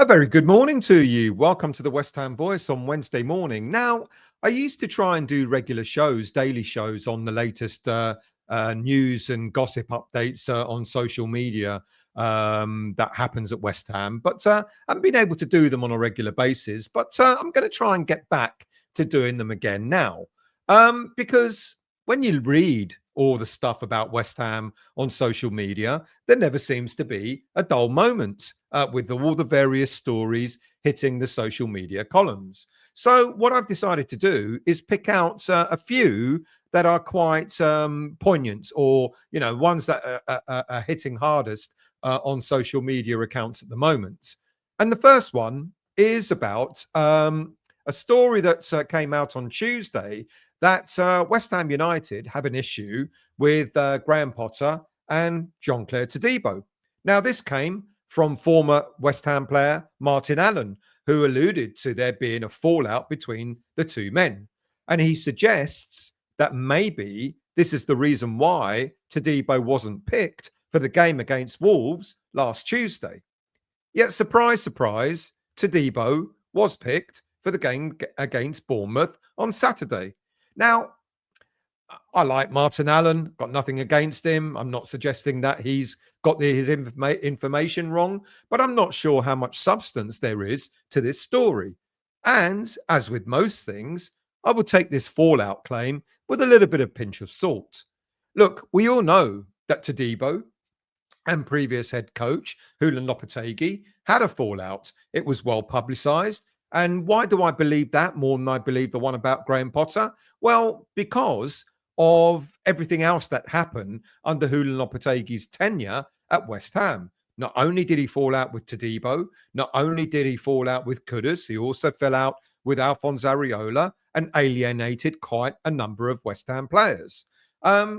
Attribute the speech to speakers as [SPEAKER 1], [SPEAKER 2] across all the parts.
[SPEAKER 1] A very good morning to you. Welcome to the West Ham Voice on Wednesday morning. Now, I used to try and do regular shows, daily shows on the latest news and gossip updates on social media that happens at West Ham, but I haven't been able to do them on a regular basis. But I'm going to try and get back to doing them again now because when you read all the stuff about West Ham on social media, there never seems to be a dull moment with all the various stories hitting the social media columns. So what I've decided to do is pick out a few that are quite poignant, or ones that are hitting hardest on social media accounts at the moment. And the first one is about a story that came out on Tuesday that West Ham United have an issue with Graham Potter and Jean-Clair Todibo. Now, this came from former West Ham player Martin Allen, who alluded to there being a fallout between the two men. And he suggests that maybe this is the reason why Todibo wasn't picked for the game against Wolves last Tuesday. Yet, surprise, surprise, Todibo was picked for the game against Bournemouth on Saturday. Now, I like Martin Allen, got nothing against him. I'm not suggesting that he's got his information wrong, but I'm not sure how much substance there is to this story. And as with most things, I will take this fallout claim with a little bit of pinch of salt. Look, we all know that Todibo and previous head coach Julian Lopetegui had a fallout. It was well publicised. And why do I believe that more than I believe the one about Graham Potter? Well, because of everything else that happened under Julian Lopetegui's tenure at West Ham. Not only did he fall out with Todibo, not only did he fall out with Kudus, he also fell out with Alphonse Areola and alienated quite a number of West Ham players.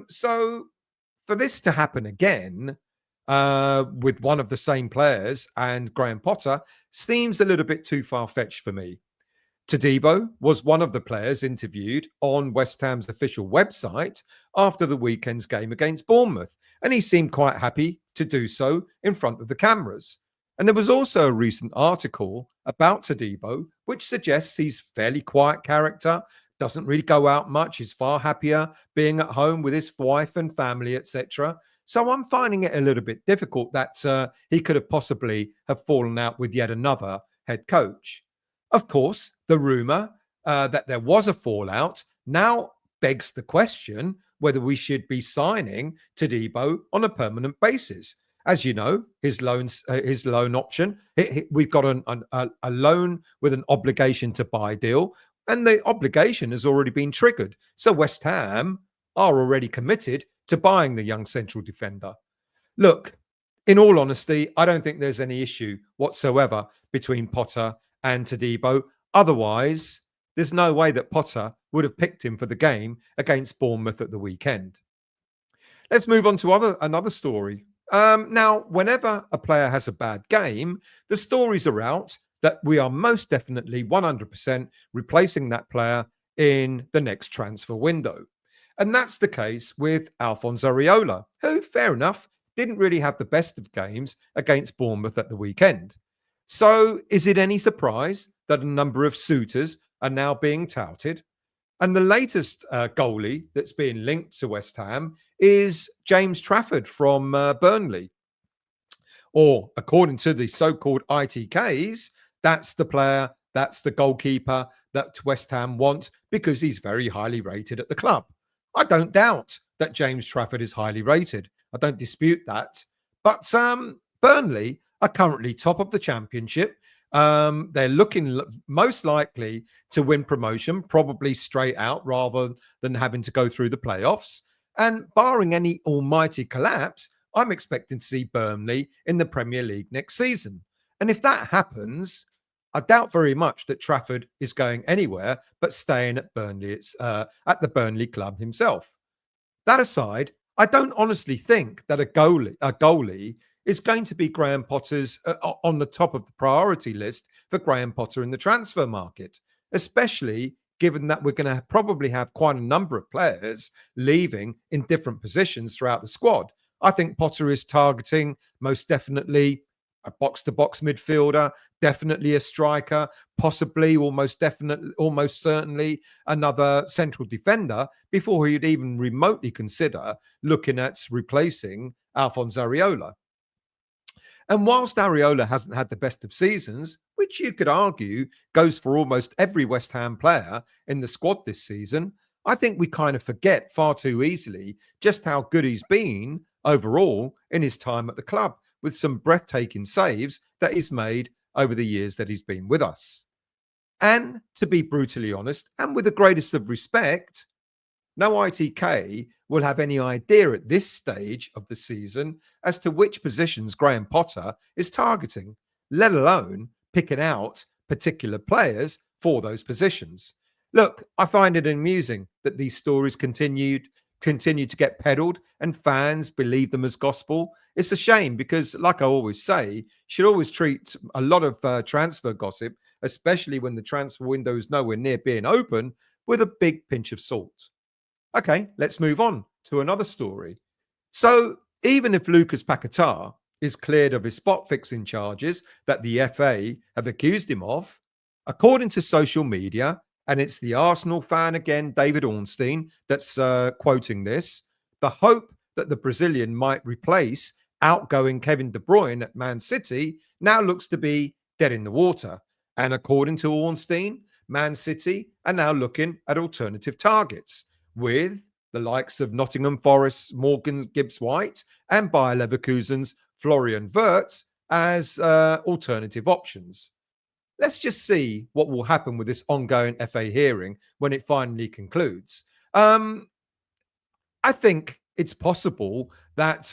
[SPEAKER 1] So for this to happen again with one of the same players and Graham Potter seems a little bit too far-fetched for me. Todibo was one of the players interviewed on West Ham's official website after the weekend's game against Bournemouth, and he seemed quite happy to do so in front of the cameras. And there was also a recent article about Todibo which suggests he's a fairly quiet character, doesn't really go out much, is far happier being at home with his wife and family, etc. So I'm finding it a little bit difficult that he could have possibly have fallen out with yet another head coach. Of course, the rumour that there was a fallout now begs the question whether we should be signing Todibo on a permanent basis. As you know, his loan option, we've got a loan with an obligation to buy deal, and the obligation has already been triggered. So West Ham are already committed to buying the young central defender. Look, in all honesty, I don't think there's any issue whatsoever between Potter and Todibo. Otherwise, there's no way that Potter would have picked him for the game against Bournemouth at the weekend. Let's move on to another story. Now, whenever a player has a bad game, the stories are out that we are most definitely 100% replacing that player in the next transfer window. And that's the case with Alphonse Areola, who, fair enough, didn't really have the best of games against Bournemouth at the weekend. So is it any surprise that a number of suitors are now being touted? And the latest goalie that's being linked to West Ham is James Trafford from Burnley. Or according to the so-called ITKs, that's the player, that's the goalkeeper that West Ham want because he's very highly rated at the club. I don't doubt that James Trafford is highly rated. I don't dispute that. But Burnley are currently top of the championship. They're looking most likely to win promotion, probably straight out rather than having to go through the playoffs. And barring any almighty collapse, I'm expecting to see Burnley in the Premier League next season. And if that happens, I doubt very much that Trafford is going anywhere but staying at Burnley. It's at the Burnley club himself. That aside, I don't honestly think that a goalie is going to be Graham Potter's on the top of the priority list for Graham Potter in the transfer market, especially given that we're going to probably have quite a number of players leaving in different positions throughout the squad. I think Potter is targeting most definitely a box-to-box midfielder, definitely a striker, possibly, almost definitely, almost certainly another central defender before he'd even remotely consider looking at replacing Alphonse Areola. And whilst Areola hasn't had the best of seasons, which you could argue goes for almost every West Ham player in the squad this season, I think we kind of forget far too easily just how good he's been overall in his time at the club, with some breathtaking saves that he's made over the years that he's been with us. And to be brutally honest, and with the greatest of respect, no ITK will have any idea at this stage of the season as to which positions Graham Potter is targeting, let alone picking out particular players for those positions. Look, I find it amusing that these stories continue to get peddled and fans believe them as gospel. It's a shame because, like I always say, you should always treat a lot of transfer gossip, especially when the transfer window is nowhere near being open, with a big pinch of salt. Okay, let's move on to another story. So, even if Lucas Paqueta is cleared of his spot fixing charges that the FA have accused him of, according to social media, and it's the Arsenal fan again, David Ornstein, that's quoting this, the hope that the Brazilian might replace outgoing Kevin De Bruyne at Man City now looks to be dead in the water. And according to Ornstein, Man City are now looking at alternative targets, with the likes of Nottingham Forest's Morgan Gibbs-White and Bayer Leverkusen's Florian Wirtz as alternative options. Let's just see what will happen with this ongoing FA hearing when it finally concludes. I think it's possible that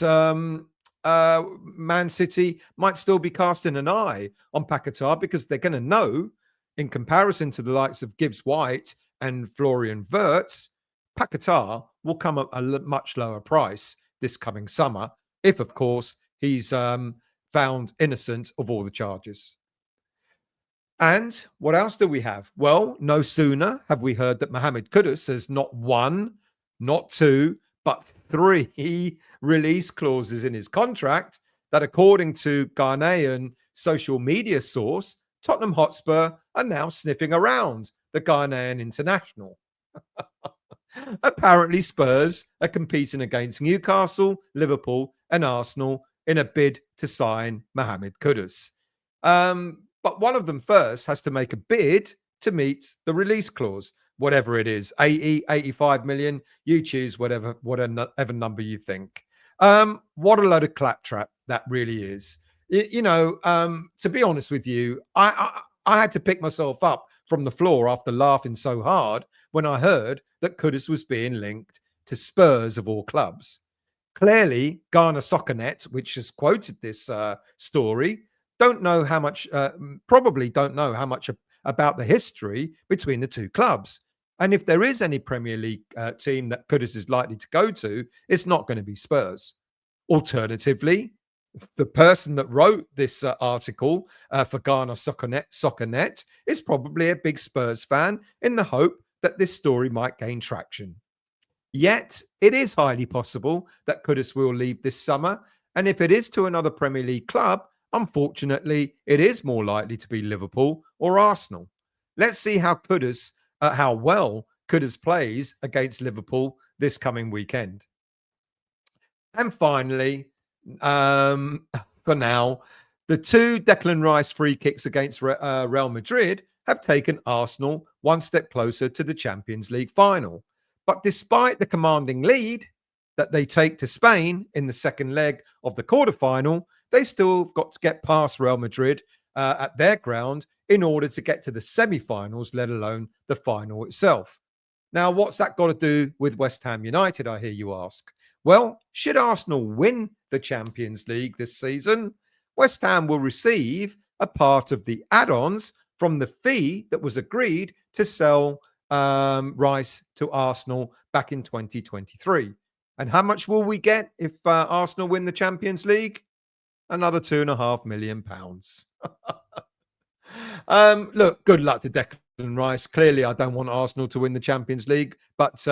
[SPEAKER 1] Man City might still be casting an eye on Paqueta because they're going to know, in comparison to the likes of Gibbs-White and Florian Wirtz, Paqueta will come at a much lower price this coming summer, if, of course, he's found innocent of all the charges. And what else do we have? Well, no sooner have we heard that Mohammed Kudus has not one, not two, but three release clauses in his contract that, according to Ghanaian social media source, Tottenham Hotspur are now sniffing around the Ghanaian international. Apparently, Spurs are competing against Newcastle, Liverpool, and Arsenal in a bid to sign Mohammed Kudus. But one of them first has to make a bid to meet the release clause, whatever it is, 80, 85 million. You choose whatever number you think. What a load of claptrap that really is. To be honest with you, I had to pick myself up from the floor after laughing so hard when I heard that Kudus was being linked to Spurs of all clubs. Clearly, Ghana SoccerNet, which has quoted this story, probably don't know how much about the history between the two clubs. And if there is any Premier League team that Kudus is likely to go to, it's not going to be Spurs. Alternatively, the person that wrote this article for Ghana SoccerNet is probably a big Spurs fan in the hope that this story might gain traction. Yet, it is highly possible that Kudus will leave this summer. And if it is to another Premier League club, unfortunately, it is more likely to be Liverpool or Arsenal. Let's see how well Kudus plays against Liverpool this coming weekend. And finally, for now, the two Declan Rice free kicks against Real Madrid have taken Arsenal one step closer to the Champions League final. But despite the commanding lead that they take to Spain in the second leg of the quarterfinal, they still got to get past Real Madrid at their ground in order to get to the semi-finals, let alone the final itself. Now, what's that got to do with West Ham United, I hear you ask? Well, should Arsenal win the Champions League this season, West Ham will receive a part of the add-ons from the fee that was agreed to sell Rice to Arsenal back in 2023. And how much will we get if Arsenal win the Champions League? Another £2.5 million. Look, good luck to Declan Rice. Clearly, I don't want Arsenal to win the Champions League, but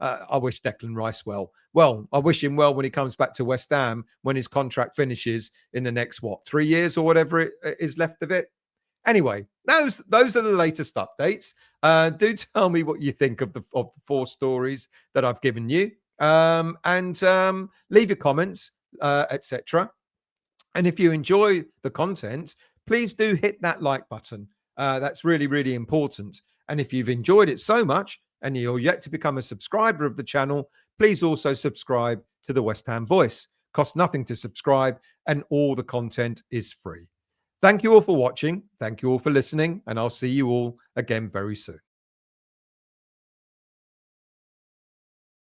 [SPEAKER 1] I wish Declan Rice well. Well, I wish him well when he comes back to West Ham when his contract finishes in the next 3 years or whatever it is left of it. Anyway, those are the latest updates. Do tell me what you think of the 4 stories that I've given you, and leave your comments, etc. And if you enjoy the content, please do hit that like button. That's really, really important. And if you've enjoyed it so much and you're yet to become a subscriber of the channel, please also subscribe to the West Ham Voice. Costs nothing to subscribe, and all the content is free. Thank you all for watching. Thank you all for listening, and I'll see you all again very soon.